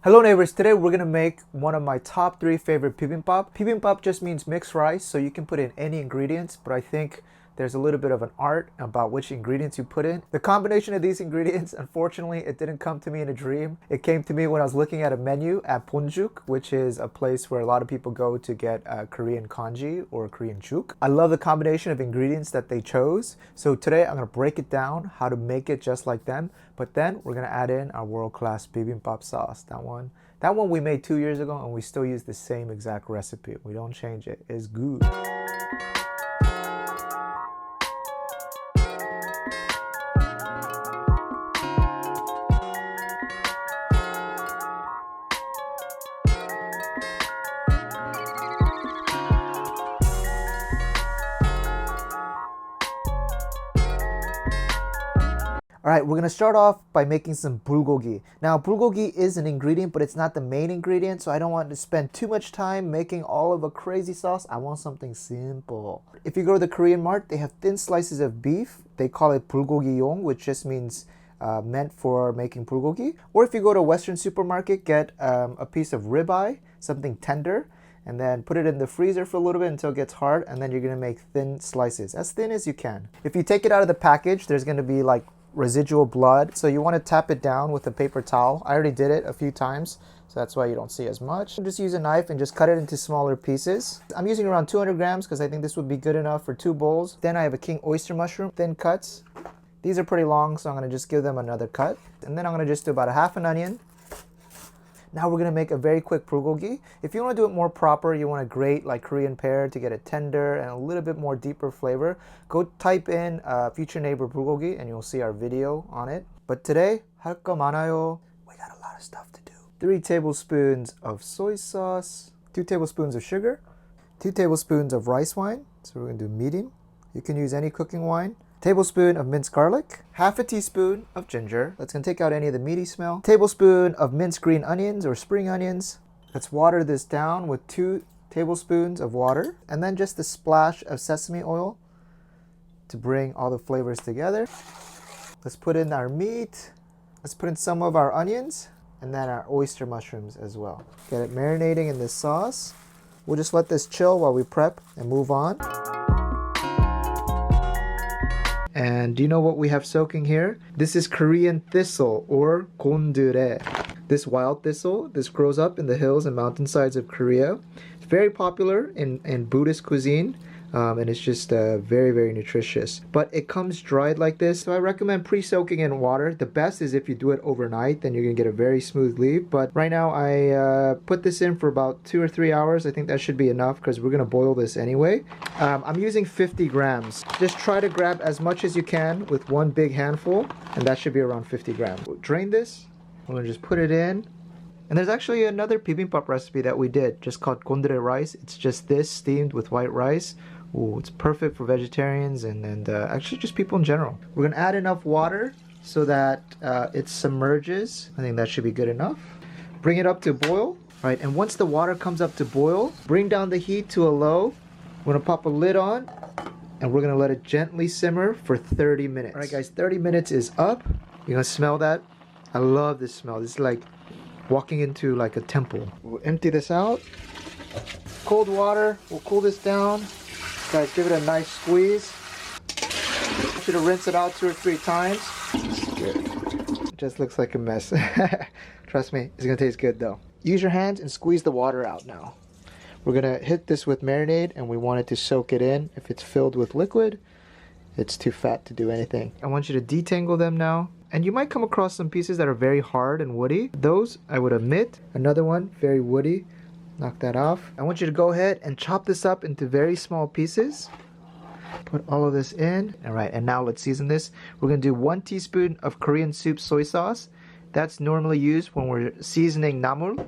Hello neighbors, today we're gonna make one of my top 3 favorite bibimbap. Bibimbap just means mixed rice, so you can put in any ingredients, but I think there's a little bit of an art about which ingredients you put in. The combination of these ingredients, unfortunately, it didn't come to me in a dream. It came to me when I was looking at a menu at Bonjuk, which is a place where a lot of people go to get Korean conjee or Korean juk. I love the combination of ingredients that they chose. So today I'm gonna break it down, how to make it just like them, but then we're gonna add in our world-class bibimbap sauce. That one we made 2 years ago and we still use the same exact recipe. We don't change it. It's good. All right, we're gonna start off by making some bulgogi. Now, bulgogi is an ingredient, but it's not the main ingredient, so I don't want to spend too much time making all of a crazy sauce. I want something simple. If you go to the Korean mart, they have thin slices of beef. They call it bulgogi-yong, which just means meant for making bulgogi. Or if you go to a Western supermarket, get a piece of ribeye, something tender, and then put it in the freezer for a little bit until it gets hard, and then you're gonna make thin slices, as thin as you can. If you take it out of the package, there's gonna be like residual blood, so you want to tap it down with a paper towel. I already did it a few times, so that's why you don't see as much. Just use a knife and just cut it into smaller pieces. I'm using around 200 grams because I think this would be good enough for 2 bowls. Then I have a king oyster mushroom, thin cuts. These are pretty long, so I'm going to just give them another cut. And then I'm going to just do about a half an onion. Now we're going to make a very quick bulgogi. If you want to do it more proper, you want to grate like Korean pear to get it tender and a little bit more deeper flavor, go type in future neighbor bulgogi and you'll see our video on it. But today, 할 거 많아요. We got a lot of stuff to do. 3 tablespoons of soy sauce, 2 tablespoons of sugar, 2 tablespoons of rice wine. So we're going to do medium. You can use any cooking wine. Tablespoon of minced garlic, half a teaspoon of ginger. That's gonna take out any of the meaty smell. Tablespoon of minced green onions or spring onions. Let's water this down with 2 tablespoons of water, and then just a splash of sesame oil to bring all the flavors together. Let's put in our meat. Let's put in some of our onions, and then our oyster mushrooms as well. Get it marinating in this sauce. We'll just let this chill while we prep and move on. And do you know what we have soaking here? This is Korean thistle or Gondre. This wild thistle, this grows up in the hills and mountainsides of Korea. It's very popular in Buddhist cuisine. And it's just very, very nutritious. But it comes dried like this, so I recommend pre-soaking in water. The best is if you do it overnight, then you're gonna get a very smooth leaf. But right now I put this in for about 2 or 3 hours. I think that should be enough because we're gonna boil this anyway. I'm using 50 grams. Just try to grab as much as you can with one big handful, and that should be around 50 grams. We'll drain this. We're gonna just put it in. And there's actually another bibimbap recipe that we did, just called Gondre rice. It's just this steamed with white rice. Ooh, it's perfect for vegetarians and actually just people in general. We're gonna add enough water so that it submerges. I think that should be good enough. Bring it up to boil, right? And once the water comes up to boil, bring down the heat to a low. We're gonna pop a lid on and we're gonna let it gently simmer for 30 minutes. All right guys, 30 minutes is up. You're gonna smell that? I love this smell. This is like walking into like a temple. We'll empty this out. Cold water, we'll cool this down. Guys, give it a nice squeeze. I want you to rinse it out 2 or 3 times. Good. It just looks like a mess. Trust me, it's gonna taste good though. Use your hands and squeeze the water out now. We're gonna hit this with marinade and we want it to soak it in. If it's filled with liquid, it's too fat to do anything. I want you to detangle them now. And you might come across some pieces that are very hard and woody. Those I would omit. Another one, very woody. Knock that off. I want you to go ahead and chop this up into very small pieces. Put all of this in. All right, and now let's season this. We're gonna do 1 teaspoon of Korean soup soy sauce. That's normally used when we're seasoning namul,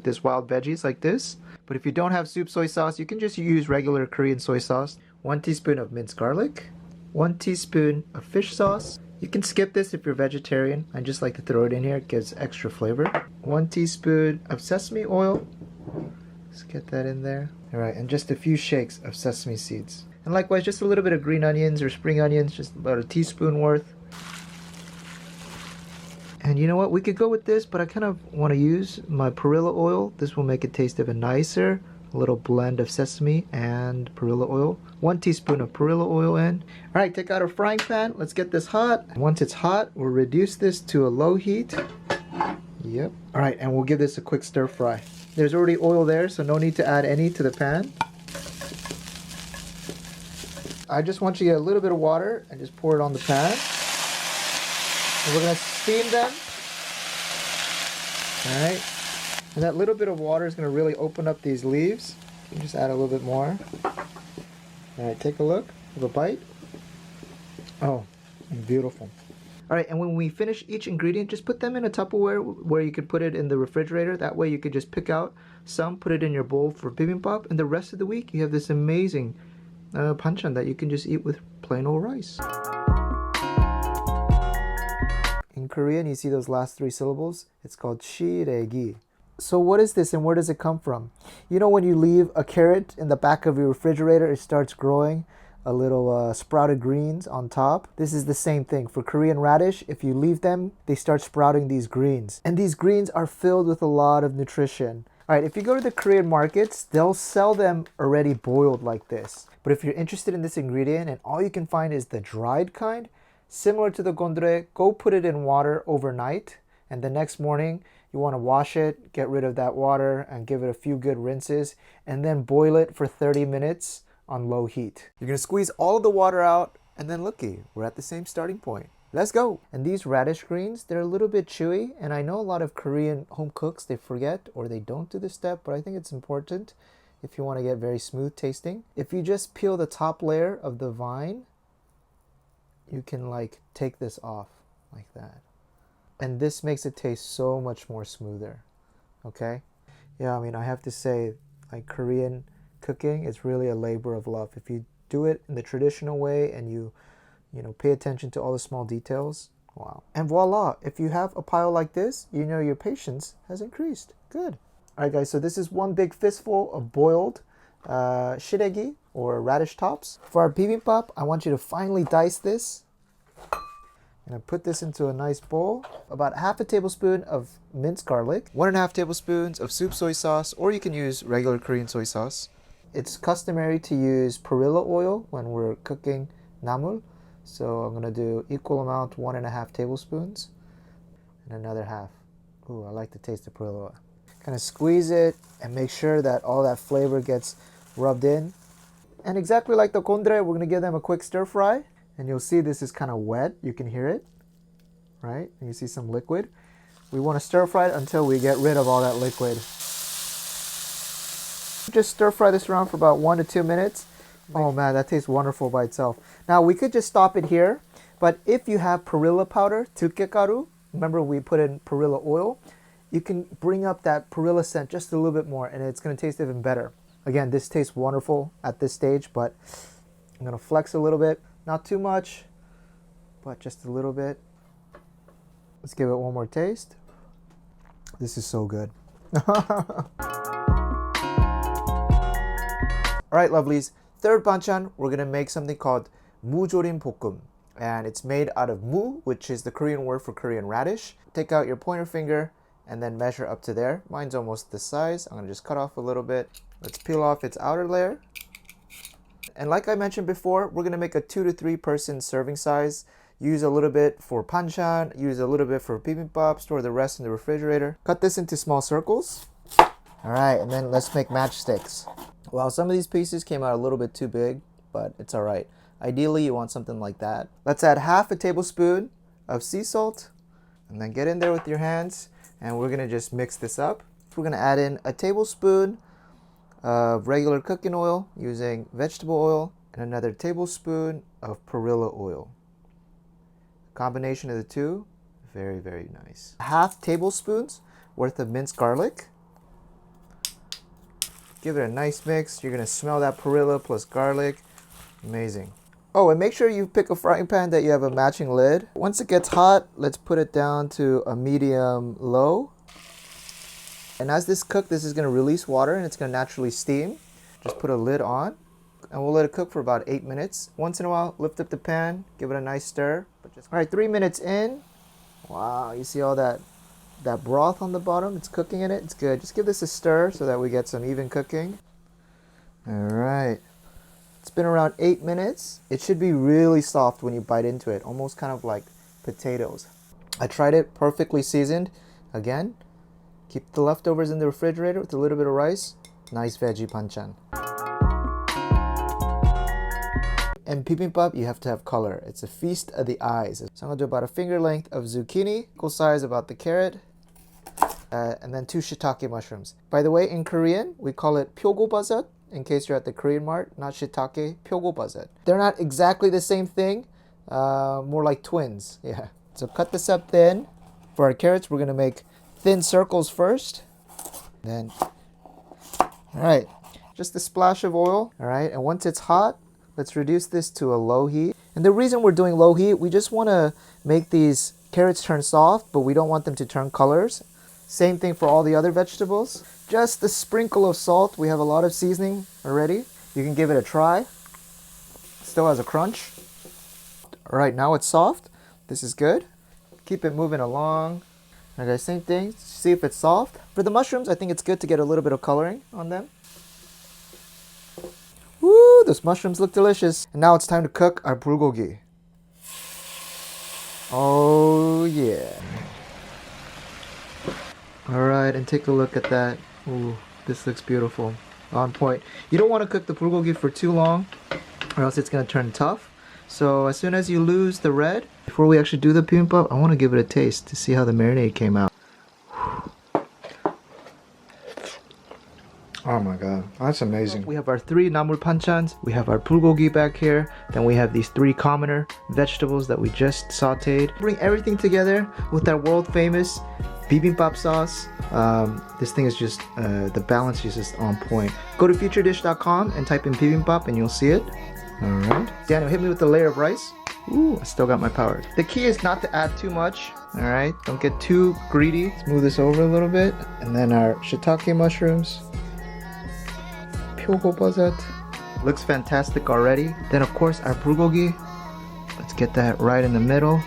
this wild veggies like this. But if you don't have soup soy sauce, you can just use regular Korean soy sauce. 1 teaspoon of minced garlic. 1 teaspoon of fish sauce. You can skip this if you're vegetarian. I just like to throw it in here. It gives extra flavor. 1 teaspoon of sesame oil. Let's get that in there. All right, and just a few shakes of sesame seeds. And likewise, just a little bit of green onions or spring onions, just about a teaspoon worth. And you know what? We could go with this, but I kind of want to use my perilla oil. This will make it taste even nicer. A little blend of sesame and perilla oil. 1 teaspoon of perilla oil in. All right, take out our frying pan. Let's get this hot. Once it's hot, we'll reduce this to a low heat. Yep. All right, and we'll give this a quick stir fry. There's already oil there, so no need to add any to the pan. I just want you to get a little bit of water and just pour it on the pan. And we're gonna steam them. All right. And that little bit of water is gonna really open up these leaves. You can just add a little bit more. All right, take a look. Have a bite. Oh, beautiful. All right, and when we finish each ingredient, just put them in a Tupperware where you could put it in the refrigerator. That way you could just pick out some, put it in your bowl for bibimbap, and the rest of the week you have this amazing banchan that you can just eat with plain old rice. In Korean, you see those last 3 syllables? It's called Siraegi. So what is this and where does it come from? You know when you leave a carrot in the back of your refrigerator, it starts growing a little sprouted greens on top? This is the same thing. For Korean radish, if you leave them, they start sprouting these greens. And these greens are filled with a lot of nutrition. All right, if you go to the Korean markets, they'll sell them already boiled like this. But if you're interested in this ingredient and all you can find is the dried kind, similar to the gondre, go put it in water overnight, and the next morning you want to wash it, get rid of that water, and give it a few good rinses, and then boil it for 30 minutes on low heat. You're going to squeeze all of the water out, and then looky, we're at the same starting point. Let's go! And these radish greens, they're a little bit chewy, and I know a lot of Korean home cooks, they forget or they don't do this step, but I think it's important if you want to get very smooth tasting. If you just peel the top layer of the vine, you can like take this off like that. And this makes it taste so much more smoother, okay? Yeah, I mean, I have to say, like Korean cooking is really a labor of love. If you do it in the traditional way and you pay attention to all the small details, wow. And voila, if you have a pile like this, you know your patience has increased. Good. All right, guys, so this is 1 big fistful of boiled Siraegi or radish tops. For our bibimbap, I want you to finely dice this. And I put this into a nice bowl. About 1/2 tablespoon of minced garlic, 1.5 tablespoons of soup soy sauce, or you can use regular Korean soy sauce. It's customary to use perilla oil when we're cooking namul. So I'm gonna do equal amount, 1.5 tablespoons, and another half. Ooh, I like the taste of perilla oil. Kind of squeeze it and make sure that all that flavor gets rubbed in. And exactly like the gondre, we're gonna give them a quick stir fry. And you'll see this is kind of wet. You can hear it, right? And you see some liquid. We want to stir fry it until we get rid of all that liquid. Just stir fry this around for about 1 to 2 minutes. Oh man, that tastes wonderful by itself. Now we could just stop it here, but if you have perilla powder, 들깨가루, remember we put in perilla oil, you can bring up that perilla scent just a little bit more and it's going to taste even better. Again, this tastes wonderful at this stage, but I'm going to flex a little bit. Not too much, but just a little bit. Let's give it one more taste. This is so good. All right, lovelies. Third banchan, we're gonna make something called mujorim 볶음. And it's made out of mu, which is the Korean word for Korean radish. Take out your pointer finger and then measure up to there. Mine's almost this size. I'm gonna just cut off a little bit. Let's peel off its outer layer. And like I mentioned before, we're going to make a 2 to 3 person serving size. Use a little bit for banchan, use a little bit for bibimbap, store the rest in the refrigerator. Cut this into small circles. All right, and then let's make matchsticks. Well, some of these pieces came out a little bit too big, but it's all right. Ideally, you want something like that. Let's add 1/2 tablespoon of sea salt, and then get in there with your hands, and we're going to just mix this up. We're going to add in 1 tablespoon of regular cooking oil using vegetable oil and another tablespoon of perilla oil. Combination of the two, very, very nice. 1/2 tablespoons worth of minced garlic. Give it a nice mix. You're gonna smell that perilla plus garlic. Amazing. Oh, and make sure you pick a frying pan that you have a matching lid. Once it gets hot, let's put it down to a medium low. And as this cooks, this is going to release water and it's going to naturally steam. Just put a lid on and we'll let it cook for about 8 minutes. Once in a while, lift up the pan, give it a nice stir. All right, 3 minutes in, Wow, you see all that broth on the bottom? It's cooking in it. It's good. Just give this a stir so that we get some even cooking. All right. It's been around 8 minutes. It should be really soft when you bite into it, almost kind of like potatoes. I tried it, perfectly seasoned. Again, keep the leftovers in the refrigerator with a little bit of rice. Nice veggie banchan. And bibimbap, you have to have color. It's a feast of the eyes. So I'm gonna do about a finger length of zucchini, equal size about the carrot, and then 2 shiitake mushrooms. By the way, in Korean, we call it pyogobazet, in case you're at the Korean mart, not shiitake, pyogobazet. They're not exactly the same thing, more like twins, yeah. So cut this up thin. For our carrots, we're gonna make thin circles first. Then, all right, just a splash of oil, all right? And once it's hot, let's reduce this to a low heat. And the reason we're doing low heat, we just wanna make these carrots turn soft, but we don't want them to turn colors. Same thing for all the other vegetables. Just a sprinkle of salt. We have a lot of seasoning already. You can give it a try. Still has a crunch. All right, now it's soft. This is good. Keep it moving along. Okay, same thing. See if it's soft. For the mushrooms, I think it's good to get a little bit of coloring on them. Woo, those mushrooms look delicious. And now it's time to cook our bulgogi. Oh yeah. All right, and take a look at that. Ooh, this looks beautiful. On point. You don't want to cook the bulgogi for too long, or else it's gonna turn tough. So as soon as you lose the red, before we actually do the bibimbap, I want to give it a taste to see how the marinade came out. Oh my god, that's amazing. We have our 3 namul panchans, we have our bulgogi back here, then we have these 3 commoner vegetables that we just sauteed. Bring everything together with our world famous bibimbap sauce. This thing is just, the balance is just on point. Go to futuredish.com and type in bibimbap and you'll see it. Alright. Daniel, hit me with the layer of rice. Ooh, I still got my power. The key is not to add too much. Alright, don't get too greedy. Let's move this over a little bit. And then our shiitake mushrooms. Pyogobazet. Looks fantastic already. Then of course our bulgogi. Let's get that right in the middle.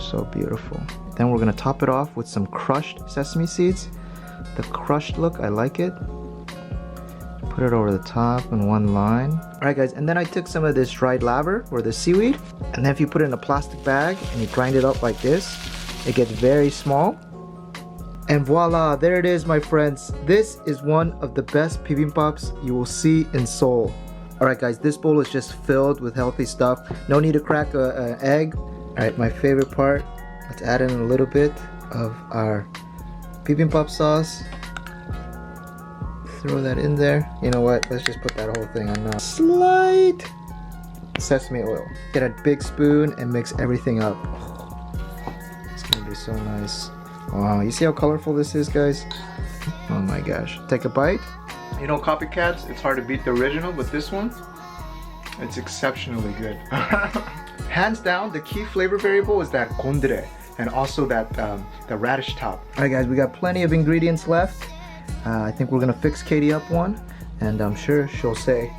So beautiful. Then we're gonna top it off with some crushed sesame seeds. The crushed look, I like it. Put it over the top in one line. Alright guys, and then I took some of this dried laver or the seaweed, and then if you put it in a plastic bag and you grind it up like this, it gets very small. And voila, there it is my friends. This is one of the best bibimbaps you will see in Seoul. Alright guys, this bowl is just filled with healthy stuff. No need to crack an egg. Alright, my favorite part. Let's add in a little bit of our bibimbap sauce. Throw that in there. You know what? Let's just put that whole thing on now. Slight sesame oil. Get a big spoon and mix everything up. It's gonna be so nice. Wow, you see how colorful this is, guys? Oh my gosh. Take a bite. You know, copycats, it's hard to beat the original, but this one, it's exceptionally good. Hands down, the key flavor variable is that Gondre and also that the radish top. Alright guys, we got plenty of ingredients left. I think we're gonna fix Katie up one, and I'm sure she'll say,